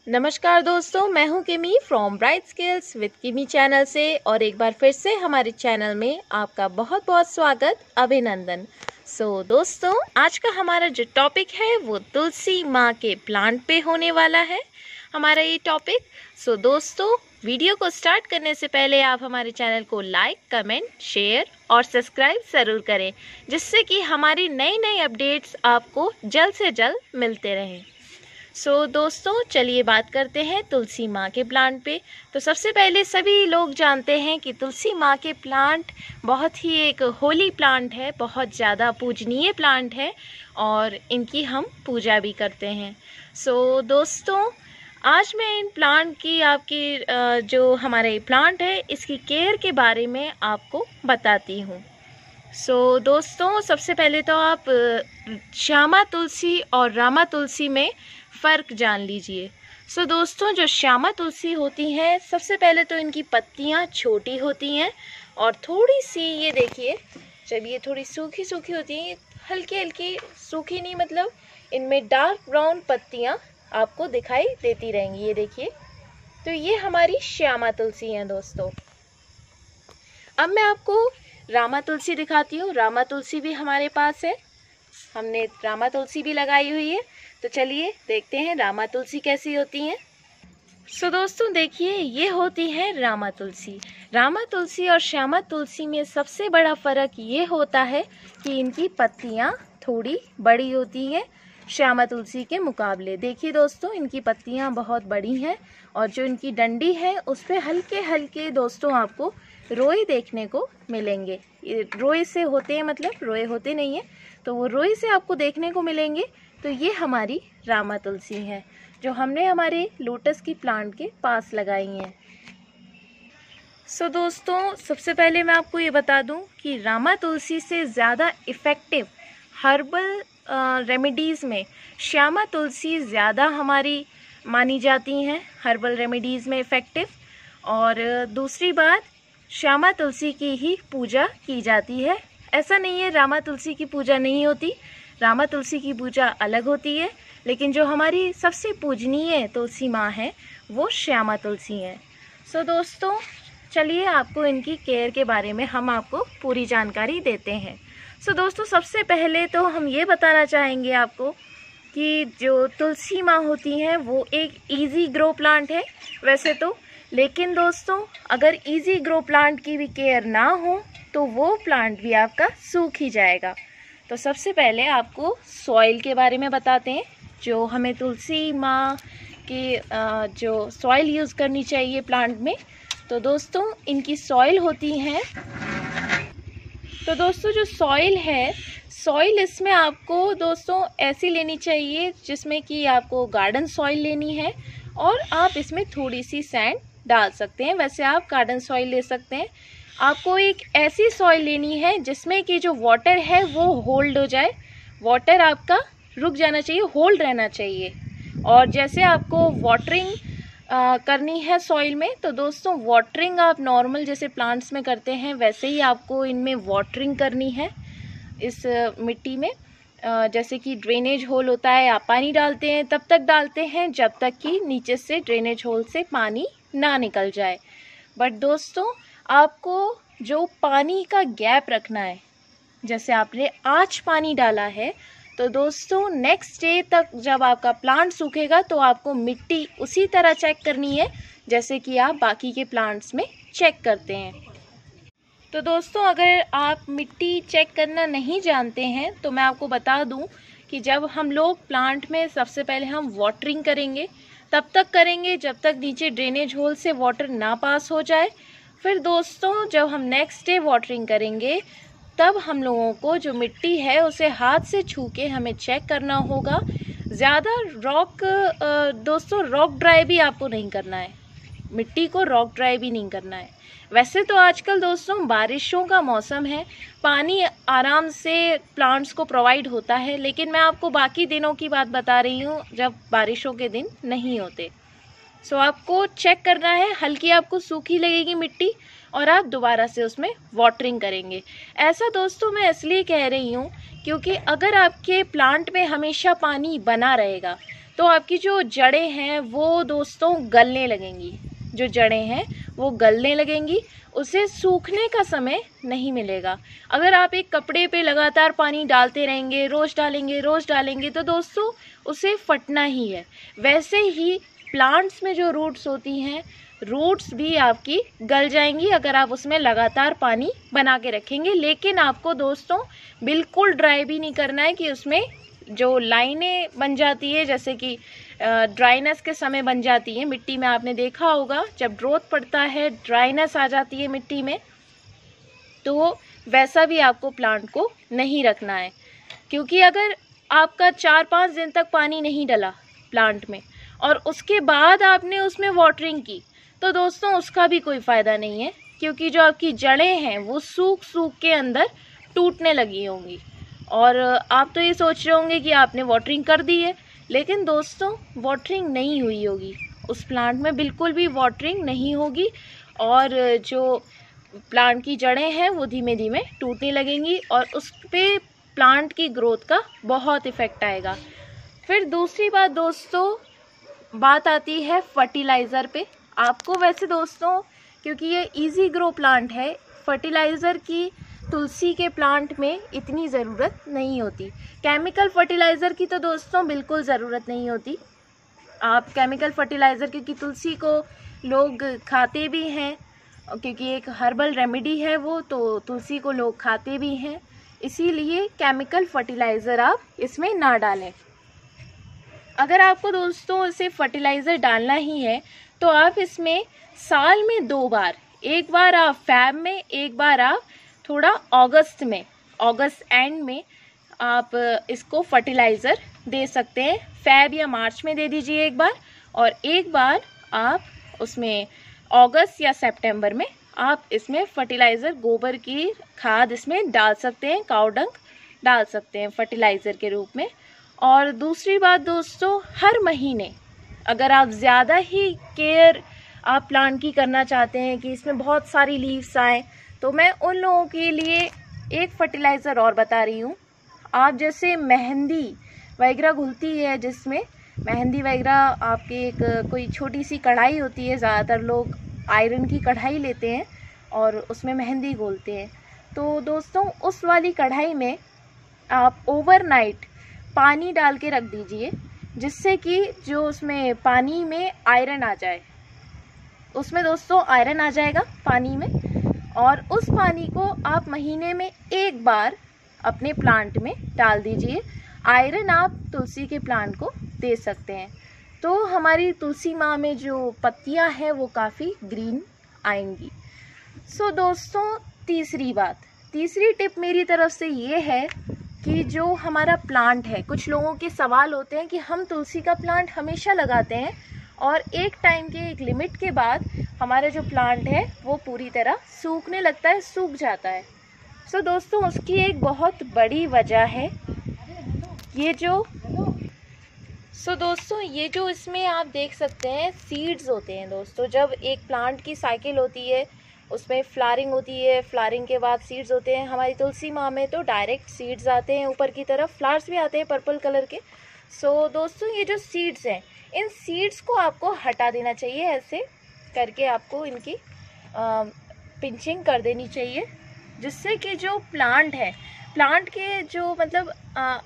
नमस्कार दोस्तों, मैं हूं किमी फ्रॉम ब्राइट स्किल्स विद किमी चैनल से और एक बार फिर से हमारे चैनल में आपका बहुत बहुत स्वागत, अभिनंदन। दोस्तों, आज का हमारा जो टॉपिक है वो तुलसी माँ के प्लांट पे होने वाला है हमारा ये टॉपिक। दोस्तों, वीडियो को स्टार्ट करने से पहले आप हमारे चैनल को लाइक, कमेंट, शेयर और सब्सक्राइब ज़रूर करें, जिससे कि हमारी नई नई अपडेट्स आपको जल्द से जल्द मिलते रहें। दोस्तों, चलिए बात करते हैं तुलसी माँ के प्लांट पे। तो सबसे पहले सभी लोग जानते हैं कि तुलसी माँ के प्लांट बहुत ही एक होली प्लांट है, बहुत ज़्यादा पूजनीय प्लांट है और इनकी हम पूजा भी करते हैं। दोस्तों, आज मैं इन प्लांट की आपकी जो हमारा ये प्लांट है इसकी केयर के बारे में आपको बताती हूँ। दोस्तों, सबसे पहले तो आप श्यामा तुलसी और रामा तुलसी में फ़र्क जान लीजिए। दोस्तों, जो श्यामा तुलसी होती हैं, सबसे पहले तो इनकी पत्तियां छोटी होती हैं और थोड़ी सी, ये देखिए, जब ये थोड़ी सूखी सूखी होती हैं, हल्की हल्की सूखी नहीं, मतलब इनमें डार्क ब्राउन पत्तियां आपको दिखाई देती रहेंगी। ये देखिए, तो ये हमारी श्यामा तुलसी हैं दोस्तों। अब मैं आपको रामा तुलसी दिखाती हूँ। रामा तुलसी भी हमारे पास है, हमने रामा तुलसी भी लगाई हुई है। तो चलिए देखते हैं रामा तुलसी कैसी होती हैं। दोस्तों, देखिए, ये होती है रामा तुलसी। रामा तुलसी और श्यामा तुलसी में सबसे बड़ा फ़र्क ये होता है कि इनकी पत्तियाँ थोड़ी बड़ी होती हैं श्यामा तुलसी के मुकाबले। देखिए दोस्तों, इनकी पत्तियाँ बहुत बड़ी हैं और जो इनकी डंडी है उस पर हल्के हल्के दोस्तों आपको रोए देखने को मिलेंगे। ये रोए से होते हैं, मतलब रोए होते नहीं हैं, तो वो रोए से आपको देखने को मिलेंगे। तो ये हमारी रामा तुलसी है जो हमने हमारे लोटस की प्लांट के पास लगाई हैं। दोस्तों, सबसे पहले मैं आपको ये बता दूं कि रामा तुलसी से ज़्यादा इफ़ेक्टिव हर्बल रेमेडीज़ में श्यामा तुलसी ज़्यादा हमारी मानी जाती हैं, हर्बल रेमेडीज़ में इफ़ेक्टिव। और दूसरी बात, श्यामा तुलसी की ही पूजा की जाती है। ऐसा नहीं है रामा तुलसी की पूजा नहीं होती, रामा तुलसी की पूजा अलग होती है, लेकिन जो हमारी सबसे पूजनीय तुलसी माँ है वो श्यामा तुलसी है। दोस्तों, चलिए आपको इनकी केयर के बारे में हम आपको पूरी जानकारी देते हैं। दोस्तों, सबसे पहले तो हम ये बताना चाहेंगे आपको कि जो तुलसी माँ होती हैं वो एक इजी ग्रो प्लांट है वैसे तो, लेकिन दोस्तों अगर इजी ग्रो प्लांट की भी केयर ना हो तो वो प्लांट भी आपका सूख ही जाएगा। तो सबसे पहले आपको सॉइल के बारे में बताते हैं, जो हमें तुलसी माँ की जो सॉइल यूज़ करनी चाहिए प्लांट में। तो दोस्तों, इनकी सॉइल होती है, तो दोस्तों जो सॉइल है, सॉइल इसमें आपको दोस्तों ऐसी लेनी चाहिए जिसमें कि आपको गार्डन सॉइल लेनी है और आप इसमें थोड़ी सी सैंड डाल सकते हैं। वैसे आप गार्डन सॉइल ले सकते हैं। आपको एक ऐसी सॉइल लेनी है जिसमें कि जो वाटर है वो होल्ड हो जाए, वाटर आपका रुक जाना चाहिए, होल्ड रहना चाहिए। और जैसे आपको वाटरिंग करनी है सॉइल में, तो दोस्तों वाटरिंग आप नॉर्मल जैसे प्लांट्स में करते हैं वैसे ही आपको इनमें वाटरिंग करनी है इस मिट्टी में। जैसे कि ड्रेनेज होल होता है, आप पानी डालते हैं तब तक डालते हैं जब तक कि नीचे से ड्रेनेज होल से पानी ना निकल जाए। बट दोस्तों, आपको जो पानी का गैप रखना है, जैसे आपने आज पानी डाला है तो दोस्तों नेक्स्ट डे तक जब आपका प्लांट सूखेगा तो आपको मिट्टी उसी तरह चेक करनी है जैसे कि आप बाकी के प्लांट्स में चेक करते हैं। तो दोस्तों, अगर आप मिट्टी चेक करना नहीं जानते हैं तो मैं आपको बता दूं कि जब हम लोग प्लांट में सबसे पहले हम वाटरिंग करेंगे, तब तक करेंगे जब तक नीचे ड्रेनेज होल से वाटर ना पास हो जाए। फिर दोस्तों जब हम नेक्स्ट डे वाटरिंग करेंगे तब हम लोगों को जो मिट्टी है उसे हाथ से छू के हमें चेक करना होगा। ज़्यादा दोस्तों रॉक ड्राई भी आपको नहीं करना है, मिट्टी को रॉक ड्राई भी नहीं करना है। वैसे तो आजकल दोस्तों बारिशों का मौसम है, पानी आराम से प्लांट्स को प्रोवाइड होता है, लेकिन मैं आपको बाकी दिनों की बात बता रही हूँ जब बारिशों के दिन नहीं होते। आपको चेक करना है, हल्की आपको सूखी लगेगी मिट्टी और आप दोबारा से उसमें वाटरिंग करेंगे। ऐसा दोस्तों मैं इसलिए कह रही हूँ क्योंकि अगर आपके प्लांट में हमेशा पानी बना रहेगा तो आपकी जो जड़ें हैं वो दोस्तों गलने लगेंगी, जो जड़ें हैं वो गलने लगेंगी, उसे सूखने का समय नहीं मिलेगा। अगर आप एक कपड़े पे लगातार पानी डालते रहेंगे, रोज़ डालेंगे तो दोस्तों उसे फटना ही है। वैसे ही प्लांट्स में जो रूट्स होती हैं, रूट्स भी आपकी गल जाएंगी अगर आप उसमें लगातार पानी बना के रखेंगे। लेकिन आपको दोस्तों बिल्कुल ड्राई भी नहीं करना है कि उसमें जो लाइनें बन जाती है, जैसे कि ड्राइनेस के समय बन जाती है मिट्टी में, आपने देखा होगा जब ग्रोथ पड़ता है ड्राइनेस आ जाती है मिट्टी में, तो वैसा भी आपको प्लांट को नहीं रखना है। क्योंकि अगर आपका 4-5 दिन तक पानी नहीं डला प्लांट में और उसके बाद आपने उसमें वाटरिंग की, तो दोस्तों उसका भी कोई फ़ायदा नहीं है, क्योंकि जो आपकी जड़ें हैं वो सूख के अंदर टूटने लगी होंगी। और आप तो ये सोच रहे होंगे कि आपने वाटरिंग कर दी है, लेकिन दोस्तों वाटरिंग नहीं हुई होगी, उस प्लांट में बिल्कुल भी वाटरिंग नहीं होगी और जो प्लांट की जड़ें हैं वो धीमे धीमे टूटने लगेंगी और उस पे प्लांट की ग्रोथ का बहुत इफ़ेक्ट आएगा। फिर दूसरी बात दोस्तों, बात आती है फर्टिलाइज़र पे। आपको वैसे दोस्तों, क्योंकि ये इजी ग्रो प्लांट है, फर्टिलाइज़र की तुलसी के प्लांट में इतनी ज़रूरत नहीं होती। केमिकल फर्टिलाइज़र की तो दोस्तों बिल्कुल ज़रूरत नहीं होती। आप केमिकल फर्टिलाइज़र, क्योंकि तुलसी को लोग खाते भी हैं, क्योंकि एक हर्बल रेमेडी है वो, तो तुलसी को लोग खाते भी हैं, इसीलिए केमिकल फर्टिलाइज़र आप इसमें ना डालें। अगर आपको दोस्तों इसे फर्टिलाइज़र डालना ही है तो आप इसमें साल में 2 बार, एक बार आप फ़ैब में, एक बार आप थोड़ा अगस्त एंड में आप इसको फर्टिलाइज़र दे सकते हैं। फ़ैब या मार्च में दे दीजिए एक बार, और एक बार आप उसमें अगस्त या सितंबर में आप इसमें फर्टिलाइज़र, गोबर की खाद इसमें डाल सकते हैं, काऊ डंग डाल सकते हैं फर्टिलाइज़र के रूप में। और दूसरी बात दोस्तों, हर महीने अगर आप ज़्यादा ही केयर आप प्लांट की करना चाहते हैं कि इसमें बहुत सारी लीव्स आएँ, तो मैं उन लोगों के लिए एक फर्टिलाइज़र और बता रही हूँ। आप जैसे मेहंदी वगैरह घुलती है, जिसमें मेहंदी वगैरह आपकी एक कोई छोटी सी कढ़ाई होती है, ज़्यादातर लोग आयरन की कढ़ाई लेते हैं और उसमें मेहंदी घोलते हैं। तो दोस्तों उस वाली कढ़ाई में आप ओवरनाइट पानी डाल के रख दीजिए, जिससे कि जो उसमें पानी में आयरन आ जाए, उसमें दोस्तों आयरन आ जाएगा पानी में, और उस पानी को आप महीने में एक बार अपने प्लांट में डाल दीजिए। आयरन आप तुलसी के प्लांट को दे सकते हैं, तो हमारी तुलसी माँ में जो पत्तियाँ हैं वो काफ़ी ग्रीन आएंगी। सो दोस्तों तीसरी टिप मेरी तरफ से ये है कि जो हमारा प्लांट है, कुछ लोगों के सवाल होते हैं कि हम तुलसी का प्लांट हमेशा लगाते हैं और एक टाइम के, एक लिमिट के बाद हमारा जो प्लांट है वो पूरी तरह सूखने लगता है, सूख जाता है। सो दोस्तों उसकी एक बहुत बड़ी वजह है ये जो इसमें आप देख सकते हैं सीड्स होते हैं दोस्तों। जब एक प्लांट की साइकिल होती है, उसमें फ्लावरिंग होती है, फ्लावरिंग के बाद सीड्स होते हैं। हमारी तुलसी माँ में तो डायरेक्ट सीड्स आते हैं ऊपर की तरफ, फ्लावर्स भी आते हैं पर्पल कलर के। सो दोस्तों ये जो सीड्स हैं, इन सीड्स को आपको हटा देना चाहिए, ऐसे करके आपको इनकी पिंचिंग कर देनी चाहिए, जिससे कि जो प्लांट है, प्लांट के जो मतलब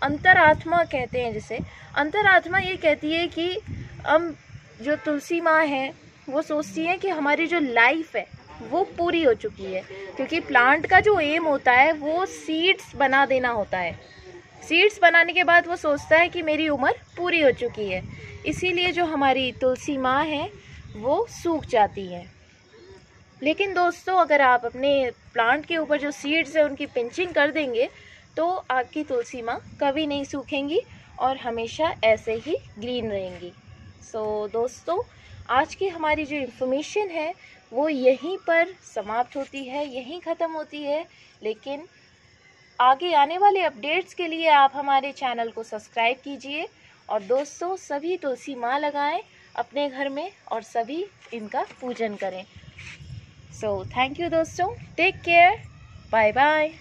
अंतरात्मा कहते हैं, जिसे अंतरात्मा ये कहती है कि हम जो तुलसी माँ है वो सोचती है कि हमारी जो लाइफ है वो पूरी हो चुकी है, क्योंकि प्लांट का जो एम होता है वो सीड्स बना देना होता है। सीड्स बनाने के बाद वो सोचता है कि मेरी उम्र पूरी हो चुकी है, इसीलिए जो हमारी तुलसी माँ है वो सूख जाती है। लेकिन दोस्तों अगर आप अपने प्लांट के ऊपर जो सीड्स है उनकी पिंचिंग कर देंगे तो आपकी तुलसी माँ कभी नहीं सूखेंगी और हमेशा ऐसे ही ग्रीन रहेंगी। सो दोस्तों आज की हमारी जो इन्फॉर्मेशन है वो यहीं पर समाप्त होती है, यहीं ख़त्म होती है। लेकिन आगे आने वाले अपडेट्स के लिए आप हमारे चैनल को सब्सक्राइब कीजिए और दोस्तों सभी तुलसी माँ लगाएं अपने घर में और सभी इनका पूजन करें। सो थैंक यू दोस्तों, टेक केयर, बाय बाय।